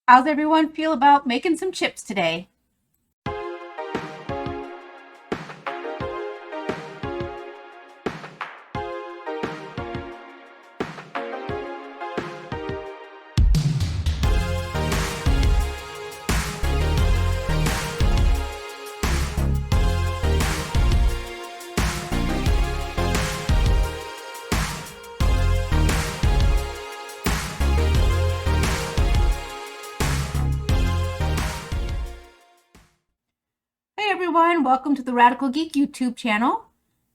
How's everyone feel about making some chips today? Hey everyone, welcome to the Radical Geek YouTube channel.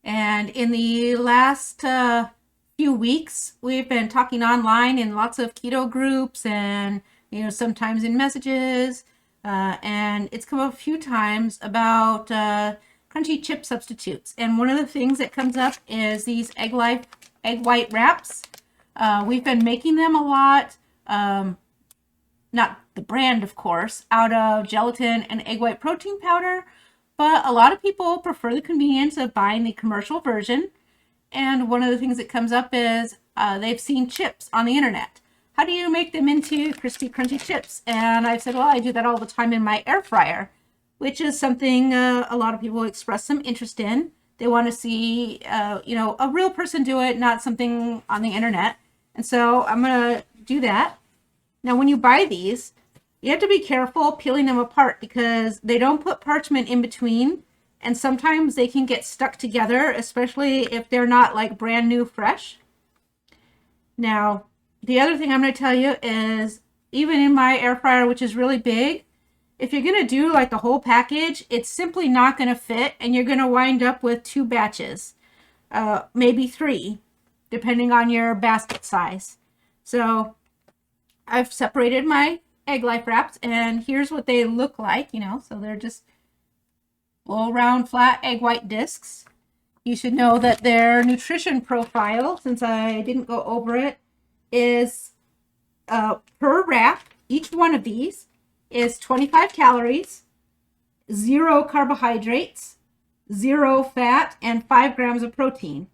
And in the last few weeks, we've been talking online in lots of keto groups and, sometimes in messages. And it's come up a few times about crunchy chip substitutes. And one of the things that comes up is these Egglife egg white wraps. We've been making them a lot. Not the brand, of course, out of gelatin and egg white protein powder, but a lot of people prefer the convenience of buying the commercial version. And one of the things that comes up is they've seen chips on the internet. How do you make them into crispy, crunchy chips? And I've said, well, I do that all the time in my air fryer, which is something a lot of people express some interest in. They want to see, a real person do it, not something on the internet. And so I'm going to do that. Now, when you buy these, you have to be careful peeling them apart because they don't put parchment in between. And sometimes they can get stuck together, especially if they're not like brand new fresh. Now, the other thing I'm going to tell you is even in my air fryer, which is really big, if you're going to do like the whole package, it's simply not going to fit. And you're going to wind up with 2 batches, maybe 3, depending on your basket size. So I've separated my Egglife wraps, and here's what they look like, so they're just little round flat egg white discs. You should know that their nutrition profile, since I didn't go over it, is per wrap, each one of these is 25 calories, 0 carbohydrates, 0 fat, and 5 grams of protein.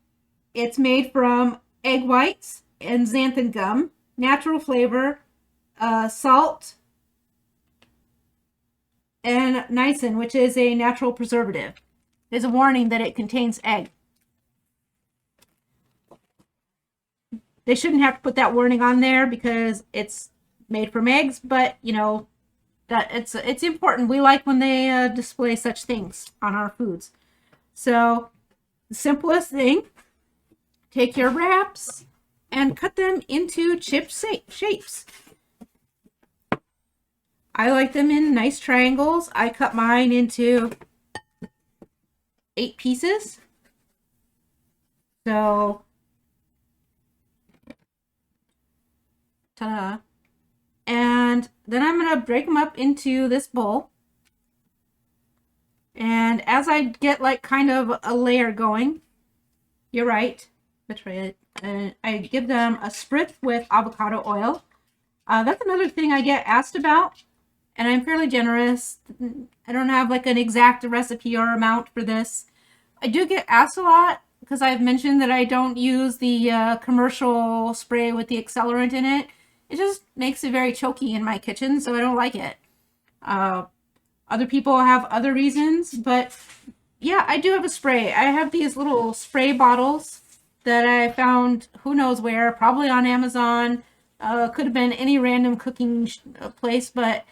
It's made from egg whites and xanthan gum, natural flavor, salt, and niacin, which is a natural preservative. There's a warning that it contains egg. They shouldn't have to put that warning on there because it's made from eggs, but that it's important. We like when they display such things on our foods. So the simplest thing, take your wraps and cut them into chip shapes. I like them in nice triangles. I cut mine into 8 pieces. So, ta-da. And then I'm going to break them up into this bowl. And as I get like kind of a layer going, you're right, that's right. And I give them a spritz with avocado oil. That's another thing I get asked about. And I'm fairly generous. I don't have like an exact recipe or amount for this. I do get asked a lot because I've mentioned that I don't use the commercial spray with the accelerant in it. It just makes it very choky in my kitchen, so I don't like it. Other people have other reasons, but yeah, I do have a spray. I have these little spray bottles that I found who knows where, probably on Amazon. Could have been any random cooking place, but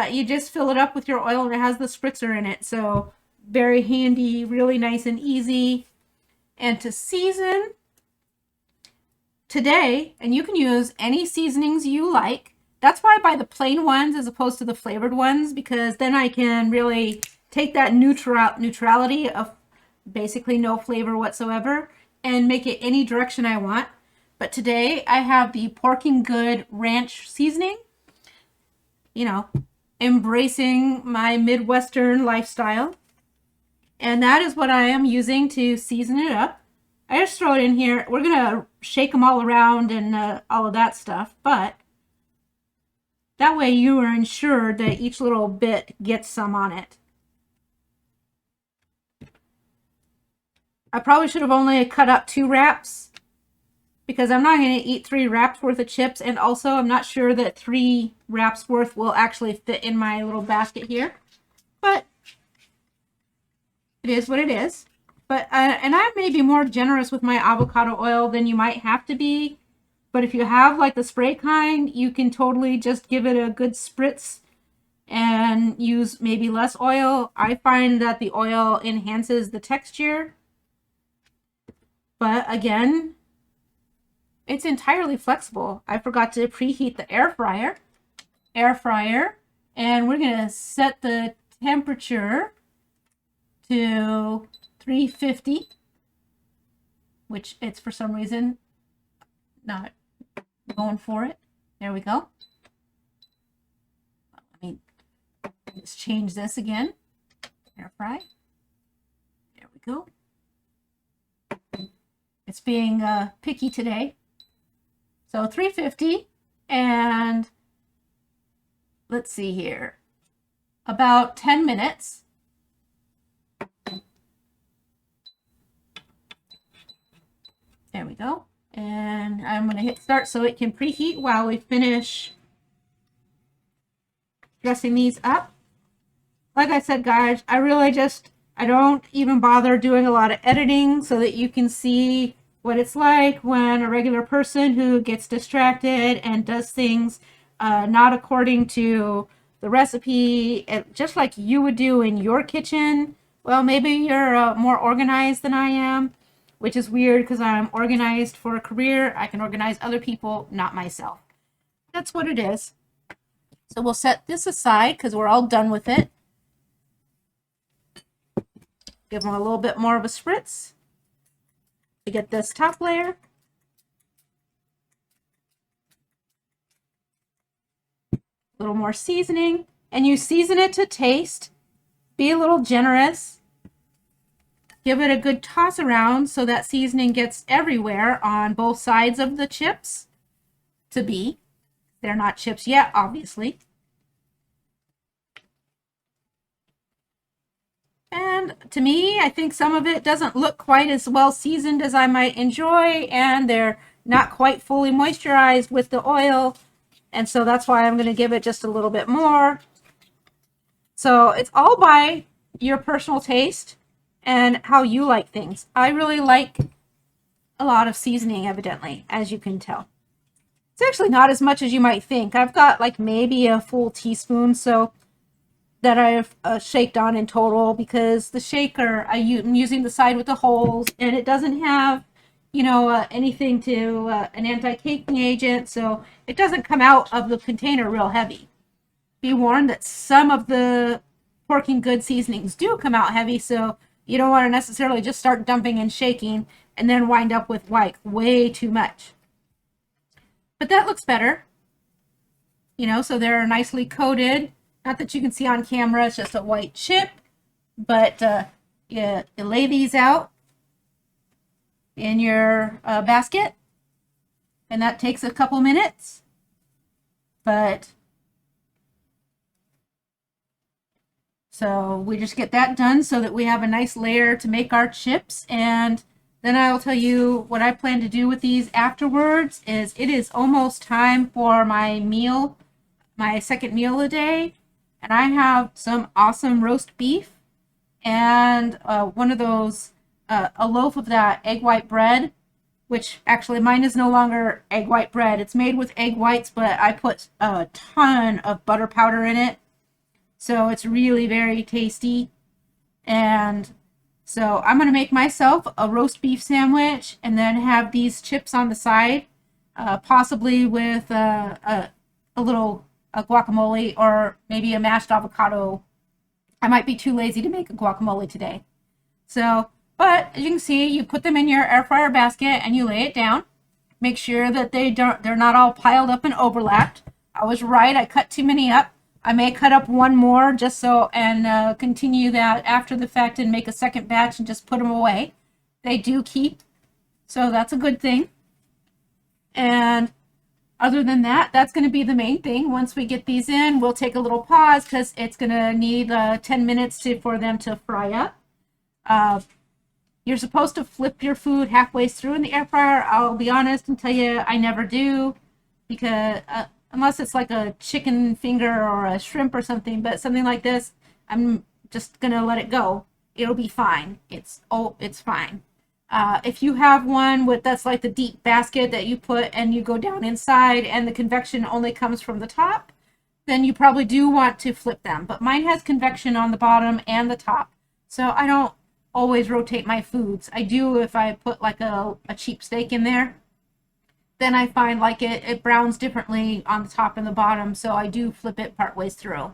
you just fill it up with your oil and it has the spritzer in it. So very handy, really nice and easy. And to season today, and you can use any seasonings you like. That's why I buy the plain ones as opposed to the flavored ones, because then I can really take that neutrality of basically no flavor whatsoever and make it any direction I want. But today I have the Porking Good Ranch seasoning. Embracing my Midwestern lifestyle. And that is what I am using to season it up. I just throw it in here. We're going to shake them all around and all of that stuff. But that way you are ensured that each little bit gets some on it. I probably should have only cut up 2 wraps because I'm not going to eat 3 wraps worth of chips, and also I'm not sure that 3 wraps worth will actually fit in my little basket here. But it is what it is. But and I may be more generous with my avocado oil than you might have to be. But if you have like the spray kind, you can totally just give it a good spritz and use maybe less oil. I find that the oil enhances the texture. But again, it's entirely flexible. I forgot to preheat the air fryer. And we're going to set the temperature to 350, which it's for some reason not going for it. There we go. Let me just change this again. Air fry. There we go. It's being picky today. So 350, and let's see here, about 10 minutes. There we go. And I'm going to hit start so it can preheat while we finish dressing these up. Like I said, guys, I don't even bother doing a lot of editing so that you can see what it's like when a regular person who gets distracted and does things not according to the recipe, just like you would do in your kitchen. Well, maybe you're more organized than I am, which is weird because I'm organized for a career. I can organize other people, not myself. That's what it is. So we'll set this aside because we're all done with it. Give them a little bit more of a spritz to get this top layer. A little more seasoning, and you season it to taste. Be a little generous. Give it a good toss around so that seasoning gets everywhere on both sides of the chips to be. They're not chips yet, obviously. And to me, I think some of it doesn't look quite as well seasoned as I might enjoy, and they're not quite fully moisturized with the oil. And so that's why I'm going to give it just a little bit more. So it's all by your personal taste and how you like things. I really like a lot of seasoning, evidently, as you can tell. It's actually not as much as you might think. I've got like maybe a full teaspoon so that I've shaked on in total, because the shaker, I'm using the side with the holes, and it doesn't have, you know, anything to an anti-caking agent, so it doesn't come out of the container real heavy. Be warned that some of the Porking Good seasonings do come out heavy, so you don't want to necessarily just start dumping and shaking and then wind up with like way too much. But that looks better, you know, so they're nicely coated. Not that you can see on camera, it's just a white chip, but you lay these out in your basket, and that takes a couple minutes. But so we just get that done so that we have a nice layer to make our chips, and then I'll tell you what I plan to do with these afterwards. Is it is almost time for my meal, my second meal a day. And I have some awesome roast beef and one of those, a loaf of that egg white bread, which actually mine is no longer egg white bread. It's made with egg whites, but I put a ton of butter powder in it. So it's really very tasty. And so I'm going to make myself a roast beef sandwich and then have these chips on the side, possibly with a little guacamole or maybe a mashed avocado. I might be too lazy to make a guacamole today. So, but as you can see, you put them in your air fryer basket and you lay it down. Make sure that they're not all piled up and overlapped. I was right, I cut too many up. I may cut up one more just so, and continue that after the fact and make a second batch and just put them away. They do keep, so that's a good thing. And other than that, that's going to be the main thing. Once we get these in, we'll take a little pause because it's going to need 10 minutes for them to fry up. You're supposed to flip your food halfway through in the air fryer. I'll be honest and tell you I never do, because unless it's like a chicken finger or a shrimp or something, but something like this, I'm just gonna let it go. It'll be fine. It's fine. If you have one that's like the deep basket that you put and you go down inside and the convection only comes from the top, then you probably do want to flip them. But mine has convection on the bottom and the top, so I don't always rotate my foods. I do if I put like a cheap steak in there, then I find like it browns differently on the top and the bottom, so I do flip it part ways through.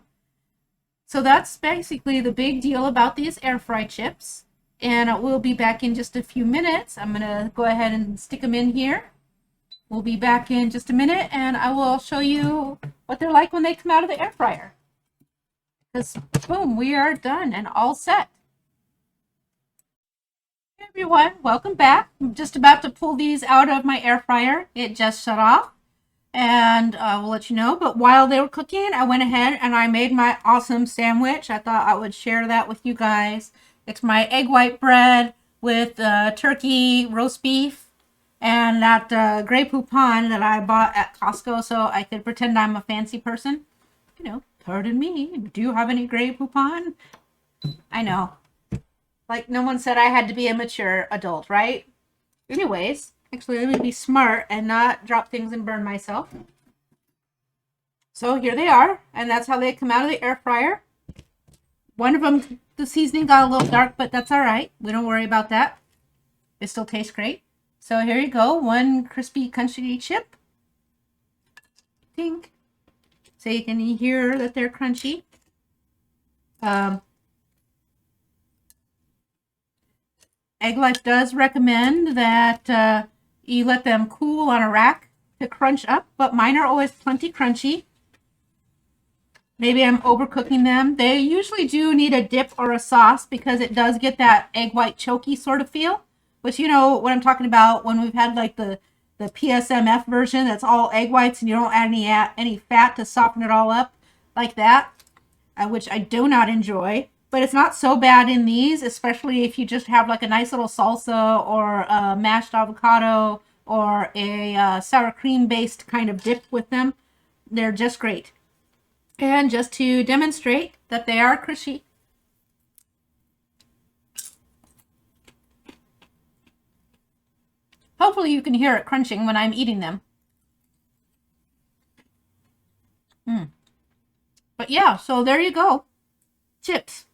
So that's basically the big deal about these air fry chips, and we'll be back in just a few minutes. I'm gonna go ahead and stick them in here. We'll be back in just a minute, and I will show you what they're like when they come out of the air fryer. Because boom, we are done and all set. Hey everyone, welcome back. I'm just about to pull these out of my air fryer. It just shut off, and we'll let you know. But while they were cooking, I went ahead and I made my awesome sandwich. I thought I would share that with you guys. It's my egg white bread with turkey, roast beef, and that Grey Poupon that I bought at Costco so I could pretend I'm a fancy person. You know, pardon me, do you have any Grey Poupon? I know. Like, no one said I had to be a mature adult, right? Anyways, actually, let me be smart and not drop things and burn myself. So here they are, and that's how they come out of the air fryer. One of them, the seasoning got a little dark, but that's all right. We don't worry about that. It still tastes great. So here you go, one crispy crunchy chip. Ding. So you can hear that they're crunchy. Egglife does recommend that you let them cool on a rack to crunch up, but mine are always plenty crunchy. Maybe I'm overcooking them. They usually do need a dip or a sauce because it does get that egg white choky sort of feel, which you know what I'm talking about when we've had like the PSMF version that's all egg whites and you don't add any fat to soften it all up like that, which I do not enjoy. But it's not so bad in these, especially if you just have like a nice little salsa or a mashed avocado or a sour cream based kind of dip with them. They're just great. And just to demonstrate that they are crunchy, hopefully you can hear it crunching when I'm eating them. But yeah, so there you go. Chips.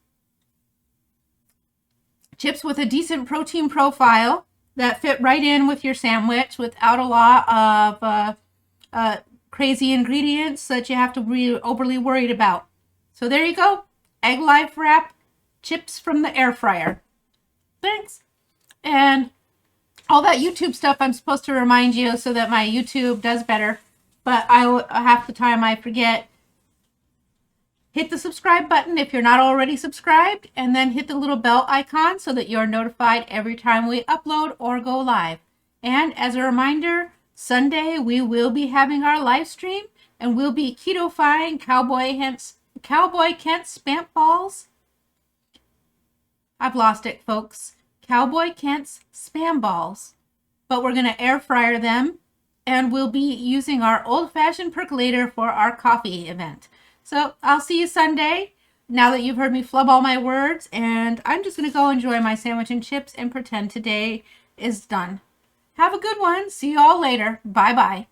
Chips with a decent protein profile that fit right in with your sandwich without a lot of crazy ingredients that you have to be overly worried about. So there you go. Egglife wrap chips from the air fryer. Thanks. And all that YouTube stuff I'm supposed to remind you so that my YouTube does better. But half the time I forget. Hit the subscribe button if you're not already subscribed, and then hit the little bell icon so that you're notified every time we upload or go live. And as a reminder, Sunday we will be having our live stream, and we'll be keto-fying Cowboy Kent's spam balls. I've lost it, folks. Cowboy Kent's spam balls. But we're going to air fryer them, and we'll be using our old-fashioned percolator for our coffee event. So I'll see you Sunday, now that you've heard me flub all my words, and I'm just going to go enjoy my sandwich and chips and pretend today is done. Have a good one. See you all later. Bye-bye.